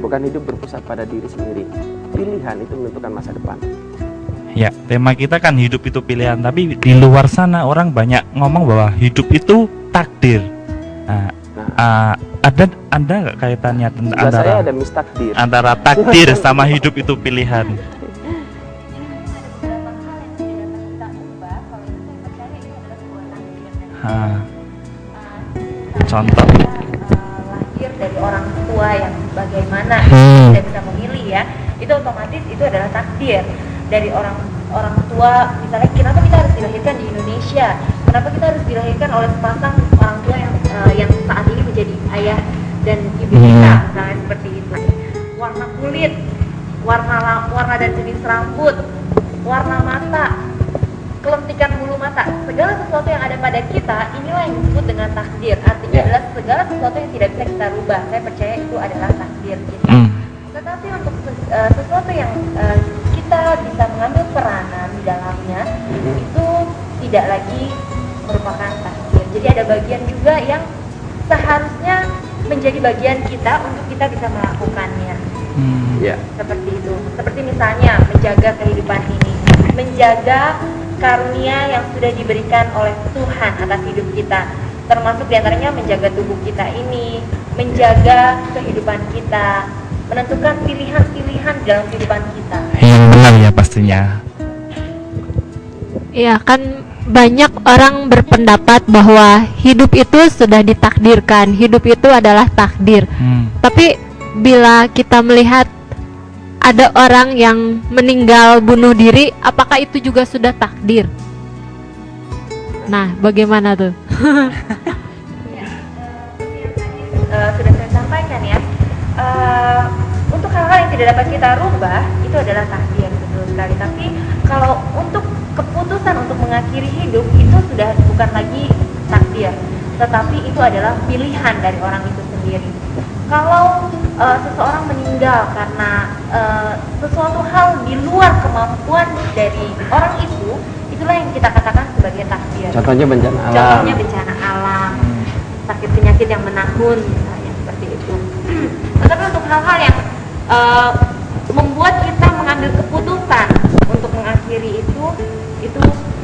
bukan hidup berpusat pada diri sendiri. Pilihan itu menentukan masa depan. Ya, tema kita kan hidup itu pilihan, tapi di luar sana orang banyak ngomong bahwa hidup itu takdir. Ada nggak kaitannya Saya ada mistakdir antara takdir sama hidup itu pilihan? Contoh lahir dari orang tua yang bagaimana tidak bisa memilih ya, itu otomatis itu adalah takdir dari orang tua. Misalnya kenapa kita harus dilahirkan di Indonesia, kenapa kita harus dilahirkan oleh sepasang orang tua yang saat ini menjadi ayah dan ibu kita, misalnya seperti itu. Warna kulit, warna dan jenis rambut, warna mata, kelentikan bulu mata, segala sesuatu yang ada pada kita, inilah yang disebut dengan takdir. Artinya adalah segala sesuatu yang tidak bisa kita rubah. Saya percaya itu adalah takdir kita. Tetapi untuk sesuatu yang kita bisa mengambil peranan di dalamnya, itu tidak lagi merupakan takdir. Jadi ada bagian juga yang seharusnya menjadi bagian kita untuk kita bisa melakukannya. Seperti itu. Seperti misalnya menjaga kehidupan ini, menjaga karunia yang sudah diberikan oleh Tuhan atas hidup kita, termasuk diantaranya menjaga tubuh kita ini, menjaga kehidupan kita, menentukan pilihan-pilihan dalam kehidupan kita. Yang benar ya pastinya. Iya kan, banyak orang berpendapat bahwa hidup itu sudah ditakdirkan, hidup itu adalah takdir. Tapi bila kita melihat ada orang yang meninggal bunuh diri, apakah itu juga sudah takdir? Nah, bagaimana tuh? Sudah saya sampaikan ya, untuk hal-hal yang tidak dapat kita rubah itu adalah takdir, betul sekali. Tapi kalau untuk keputusan untuk mengakhiri hidup itu sudah bukan lagi takdir, tetapi itu adalah pilihan dari orang itu sendiri. Kalau seseorang meninggal karena sesuatu hal di luar kemampuan dari orang itu, itulah yang kita katakan sebagai takdir. Contohnya bencana alam. Contohnya bencana alam, sakit penyakit yang menahun, misalnya seperti itu. Tetapi untuk hal-hal yang membuat kita mengambil keputusan untuk mengakhiri itu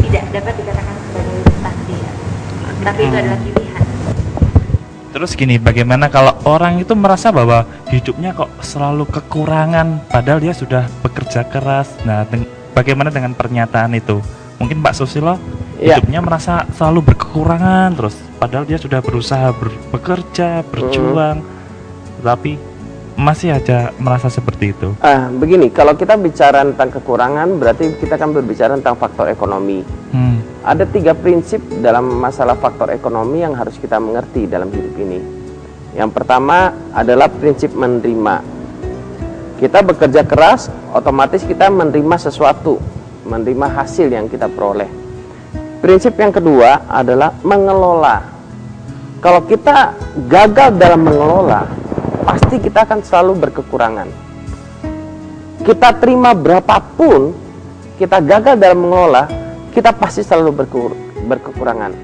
tidak dapat dikatakan sebagai takdir, tapi itu adalah pilihan. Terus gini, bagaimana kalau orang itu merasa bahwa hidupnya kok selalu kekurangan, padahal dia sudah bekerja keras. Nah, bagaimana dengan pernyataan itu? Mungkin Pak Susilo hidupnya merasa selalu berkekurangan terus, padahal dia sudah berusaha bekerja, berjuang, tapi masih aja merasa seperti itu. Begini, kalau kita bicara tentang kekurangan, berarti kita akan berbicara tentang faktor ekonomi. Ada 3 prinsip dalam masalah faktor ekonomi yang harus kita mengerti dalam hidup ini. Yang pertama adalah prinsip menerima. Kita bekerja keras, otomatis kita menerima sesuatu, menerima hasil yang kita peroleh. Prinsip yang kedua adalah mengelola. Kalau kita gagal dalam mengelola, pasti kita akan selalu berkekurangan. Kita terima berapapun, kita gagal dalam mengelola, kita pasti selalu berkekurangan.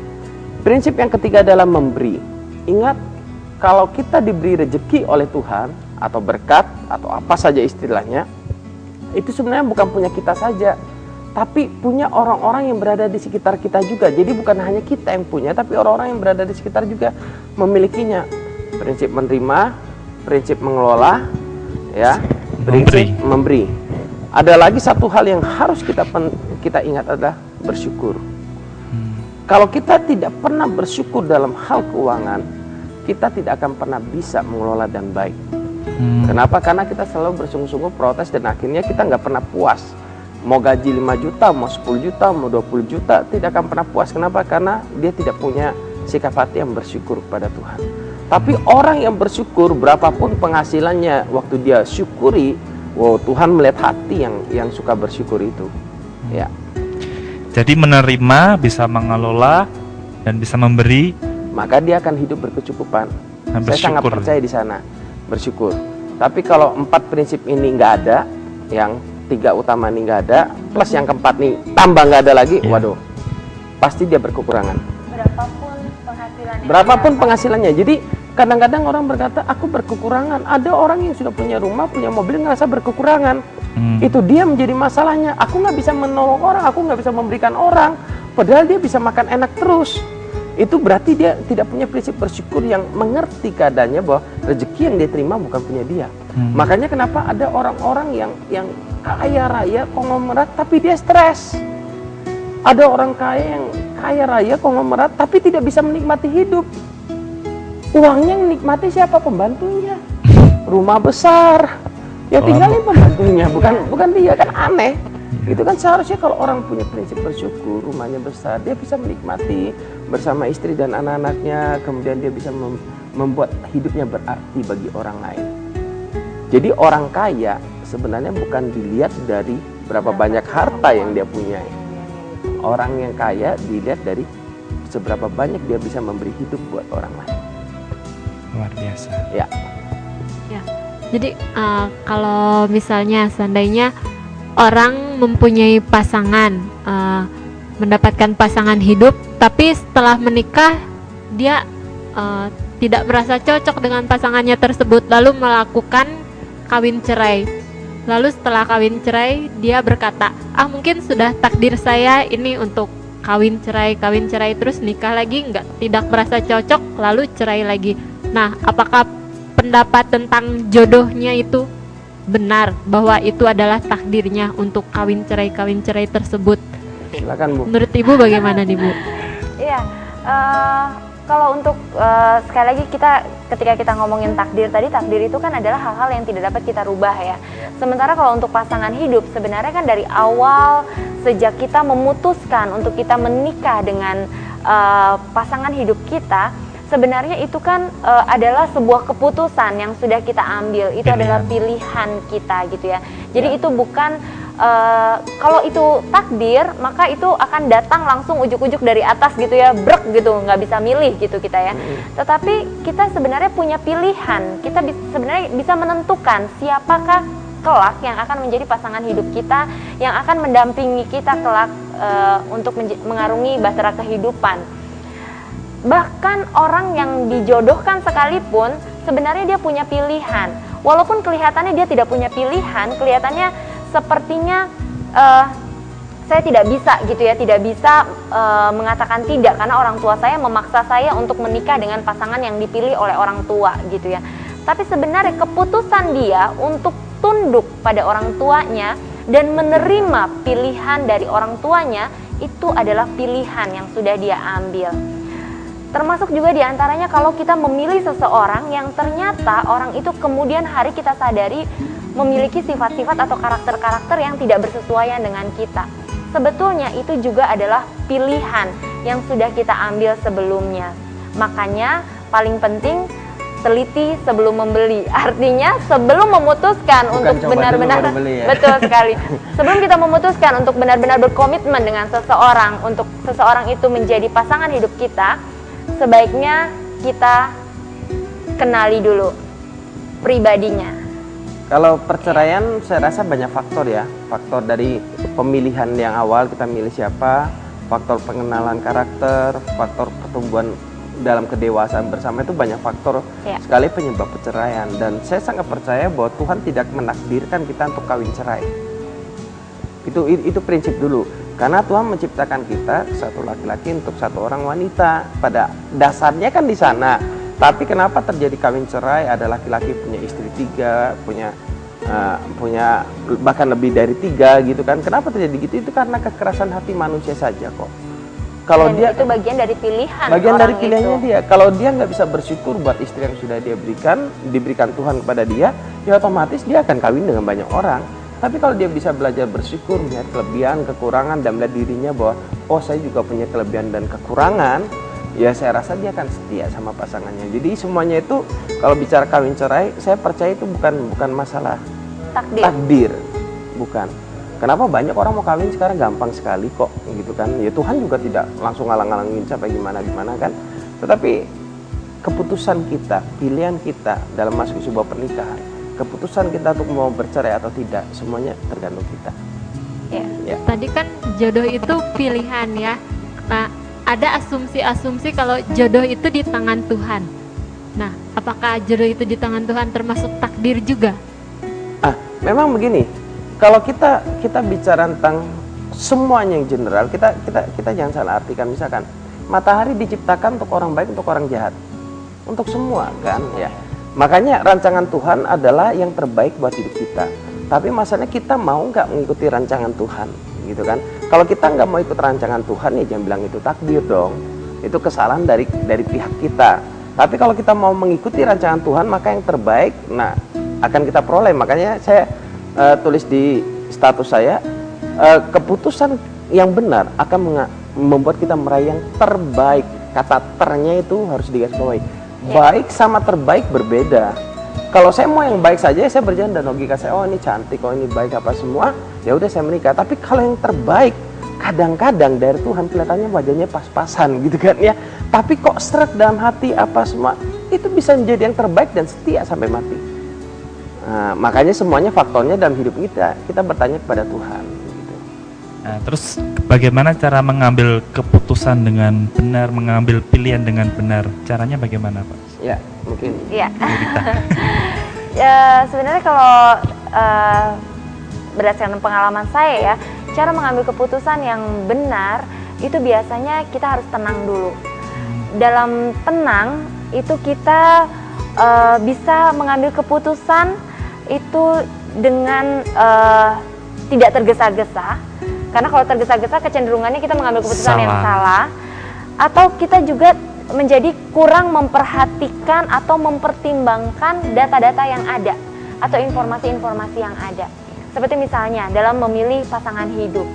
Prinsip yang ketiga adalah memberi. Ingat, kalau kita diberi rezeki oleh Tuhan, atau berkat, atau apa saja istilahnya, itu sebenarnya bukan punya kita saja, tapi punya orang-orang yang berada di sekitar kita juga. Jadi bukan hanya kita yang punya, tapi orang-orang yang berada di sekitar juga memilikinya. Prinsip menerima, prinsip mengelola, ya, prinsip memberi. Ada lagi satu hal yang harus kita ingat adalah bersyukur. Kalau kita tidak pernah bersyukur dalam hal keuangan, kita tidak akan pernah bisa mengelola dan baik. Kenapa? Karena kita selalu bersungguh-sungguh protes dan akhirnya kita nggak pernah puas. Mau gaji 5 juta, mau 10 juta, mau 20 juta, tidak akan pernah puas. Kenapa? Karena dia tidak punya sikap hati yang bersyukur kepada Tuhan. Tapi orang yang bersyukur, berapapun penghasilannya, waktu dia syukuri, wow, Tuhan melihat hati yang suka bersyukur itu. Ya. Jadi menerima, bisa mengelola, dan bisa memberi, maka dia akan hidup berkecukupan. Saya sangat percaya di sana, bersyukur. Tapi kalau 4 prinsip ini nggak ada, yang 3 utama ini nggak ada, plus yang keempat nih tambah nggak ada lagi, waduh, pasti dia berkekurangan. Berapapun penghasilannya. Jadi Kadang-kadang orang berkata, aku berkekurangan. Ada orang yang sudah punya rumah, punya mobil, ngerasa berkekurangan. Itu dia menjadi masalahnya. Aku nggak bisa menolong orang, aku nggak bisa memberikan orang. Padahal dia bisa makan enak terus. Itu berarti dia tidak punya prinsip bersyukur yang mengerti keadaannya bahwa rezeki yang dia terima bukan punya dia. Makanya kenapa ada orang-orang yang kaya raya, konglomerat, tapi dia stres. Ada orang kaya yang kaya raya, konglomerat, tapi tidak bisa menikmati hidup. Uangnya yang nikmati siapa? Pembantunya. Rumah besar, ya tinggalin pembantunya, bukan dia, kan aneh. Itu kan seharusnya kalau orang punya prinsip bersyukur, rumahnya besar, dia bisa menikmati bersama istri dan anak-anaknya, kemudian dia bisa membuat hidupnya berarti bagi orang lain. Jadi orang kaya sebenarnya bukan dilihat dari berapa banyak harta yang dia punya. Orang yang kaya dilihat dari seberapa banyak dia bisa memberi hidup buat orang lain. Luar biasa. Ya. Jadi kalau misalnya seandainya orang mempunyai pasangan, mendapatkan pasangan hidup, tapi setelah menikah dia tidak merasa cocok dengan pasangannya tersebut, lalu melakukan kawin cerai. Lalu setelah kawin cerai dia berkata, mungkin sudah takdir saya ini untuk kawin cerai terus nikah lagi, tidak merasa cocok, lalu cerai lagi. Nah, apakah pendapat tentang jodohnya itu benar bahwa itu adalah takdirnya untuk kawin cerai tersebut? Silakan, Bu. Menurut Ibu bagaimana nih, Bu? Iya, kalau untuk sekali lagi ketika kita ngomongin takdir tadi, takdir itu kan adalah hal-hal yang tidak dapat kita rubah ya. Sementara kalau untuk pasangan hidup, sebenarnya kan dari awal sejak kita memutuskan untuk kita menikah dengan pasangan hidup kita, sebenarnya itu kan adalah sebuah keputusan yang sudah kita ambil. Itu adalah pilihan kita gitu ya. Jadi itu bukan kalau itu takdir, maka itu akan datang langsung ujuk-ujuk dari atas gitu ya, brek gitu, nggak bisa milih gitu kita ya. Tetapi kita sebenarnya punya pilihan. Kita sebenarnya bisa menentukan siapakah kelak yang akan menjadi pasangan hidup kita, yang akan mendampingi kita kelak untuk mengarungi bahtera kehidupan. Bahkan orang yang dijodohkan sekalipun sebenarnya dia punya pilihan. Walaupun kelihatannya dia tidak punya pilihan, kelihatannya sepertinya saya tidak bisa gitu ya, tidak bisa mengatakan tidak karena orang tua saya memaksa saya untuk menikah dengan pasangan yang dipilih oleh orang tua gitu ya. Tapi sebenarnya keputusan dia untuk tunduk pada orang tuanya dan menerima pilihan dari orang tuanya itu adalah pilihan yang sudah dia ambil. Termasuk juga diantaranya kalau kita memilih seseorang yang ternyata orang itu kemudian hari kita sadari memiliki sifat-sifat atau karakter-karakter yang tidak bersesuaian dengan kita. Sebetulnya itu juga adalah pilihan yang sudah kita ambil sebelumnya. Makanya paling penting teliti sebelum membeli. Artinya sebelum memutuskan untuk benar-benar ya? Betul sekali. Sebelum kita memutuskan untuk benar-benar berkomitmen dengan seseorang, untuk seseorang itu menjadi pasangan hidup kita, sebaiknya kita kenali dulu pribadinya. Kalau perceraian saya rasa banyak faktor ya. Faktor dari pemilihan yang awal, kita milih siapa, faktor pengenalan karakter, faktor pertumbuhan dalam kedewasaan bersama, itu banyak faktor sekali penyebab perceraian. Dan saya sangat percaya bahwa Tuhan tidak menakdirkan kita untuk kawin cerai. Itu prinsip dulu. Karena Tuhan menciptakan kita satu laki-laki untuk satu orang wanita. Pada dasarnya kan di sana. Tapi kenapa terjadi kawin cerai? Ada laki-laki punya istri 3, punya bahkan lebih dari 3 gitu kan. Kenapa terjadi gitu? Itu karena kekerasan hati manusia saja kok. Kalau dia itu bagian dari pilihan. Bagian dari pilihannya dia. Kalau dia nggak bisa bersyukur buat istri yang sudah dia diberikan Tuhan kepada dia, ya otomatis dia akan kawin dengan banyak orang. Tapi kalau dia bisa belajar bersyukur, melihat kelebihan, kekurangan, dan melihat dirinya bahwa saya juga punya kelebihan dan kekurangan, ya saya rasa dia akan setia sama pasangannya. Jadi semuanya itu kalau bicara kawin cerai, saya percaya itu bukan masalah takdir, bukan. Kenapa banyak orang mau kawin sekarang gampang sekali kok, gitu kan? Ya Tuhan juga tidak langsung ngalang-ngalangin sampai gimana kan. Tetapi keputusan kita, pilihan kita dalam masuk sebuah pernikahan, keputusan kita untuk mau bercerai atau tidak, semuanya tergantung kita. Ya. Tadi kan jodoh itu pilihan ya. Nah, ada asumsi-asumsi kalau jodoh itu di tangan Tuhan. Nah, apakah jerih itu di tangan Tuhan termasuk takdir juga? Memang begini, kalau kita bicara tentang semuanya yang general, kita jangan salah artikan. Misalkan matahari diciptakan untuk orang baik, untuk orang jahat, untuk semua kan ya. Makanya rancangan Tuhan adalah yang terbaik buat hidup kita. Tapi masalahnya kita mau nggak mengikuti rancangan Tuhan, gitu kan? Kalau kita nggak mau ikut rancangan Tuhan, ya jangan bilang itu takdir dong. Itu kesalahan dari pihak kita. Tapi kalau kita mau mengikuti rancangan Tuhan, maka yang terbaik, nah, akan kita peroleh. Makanya saya tulis di status saya, keputusan yang benar akan membuat kita meraih yang terbaik. Kata ternya itu harus digarisbawahi. Baik sama terbaik berbeda. Kalau saya mau yang baik saja, saya berjalan dan logika saya, oh ini cantik, oh ini baik apa semua, ya udah saya menikah. Tapi kalau yang terbaik, kadang-kadang dari Tuhan kelihatannya wajahnya pas-pasan gitu kan ya. Tapi kok seret dalam hati apa semua, itu bisa menjadi yang terbaik dan setia sampai mati. Nah, makanya semuanya faktornya dalam hidup kita bertanya kepada Tuhan gitu. Nah, terus bagaimana cara mengambil keputusan dengan benar, mengambil pilihan dengan benar? Caranya bagaimana, Pak? Ya, mungkin. Iya. Ya, sebenarnya kalau berdasarkan pengalaman saya ya, cara mengambil keputusan yang benar itu biasanya kita harus tenang dulu. Dalam tenang itu kita bisa mengambil keputusan itu dengan tidak tergesa-gesa. Karena kalau tergesa-gesa kecenderungannya kita mengambil keputusan yang salah, atau kita juga menjadi kurang memperhatikan atau mempertimbangkan data-data yang ada atau informasi-informasi yang ada. Seperti misalnya dalam memilih pasangan hidup.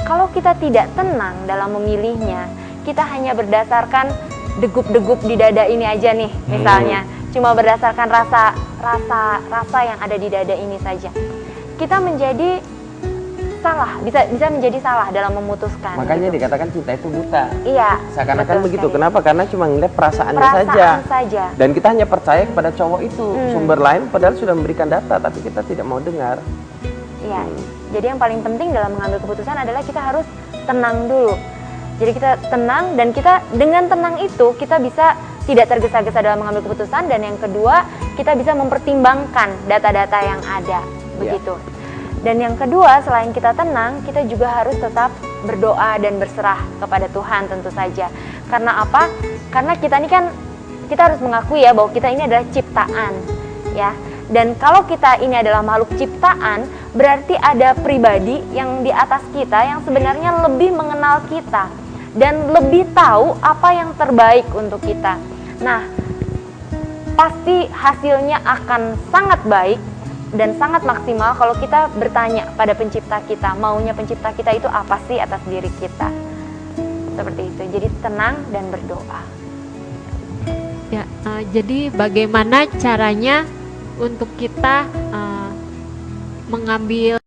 Kalau kita tidak tenang dalam memilihnya, kita hanya berdasarkan degup-degup di dada ini aja nih, misalnya. Cuma berdasarkan rasa yang ada di dada ini saja. Kita menjadi salah, bisa menjadi salah dalam memutuskan. Makanya gitu. dikatakan cinta itu buta. Iya. Seakan-akan begitu. Sekali. Kenapa? Karena cuma ngeliat perasaannya saja. Dan kita hanya percaya kepada cowok itu. Sumber lain padahal sudah memberikan data, tapi kita tidak mau dengar. Iya. Jadi yang paling penting dalam mengambil keputusan adalah kita harus tenang dulu. Jadi kita tenang, dan kita dengan tenang itu kita bisa tidak tergesa-gesa dalam mengambil keputusan, dan yang kedua kita bisa mempertimbangkan data-data yang ada. Begitu. Dan yang kedua, selain kita tenang, kita juga harus tetap berdoa dan berserah kepada Tuhan tentu saja. Karena apa? Karena kita ini kan, kita harus mengakui ya bahwa kita ini adalah ciptaan, ya. Dan kalau kita ini adalah makhluk ciptaan, berarti ada pribadi yang di atas kita yang sebenarnya lebih mengenal kita dan lebih tahu apa yang terbaik untuk kita. Nah, pasti hasilnya akan sangat baik dan sangat maksimal kalau kita bertanya pada pencipta kita, maunya pencipta kita itu apa sih atas diri kita. Seperti itu. Jadi tenang dan berdoa. Ya, jadi bagaimana caranya untuk kita mengambil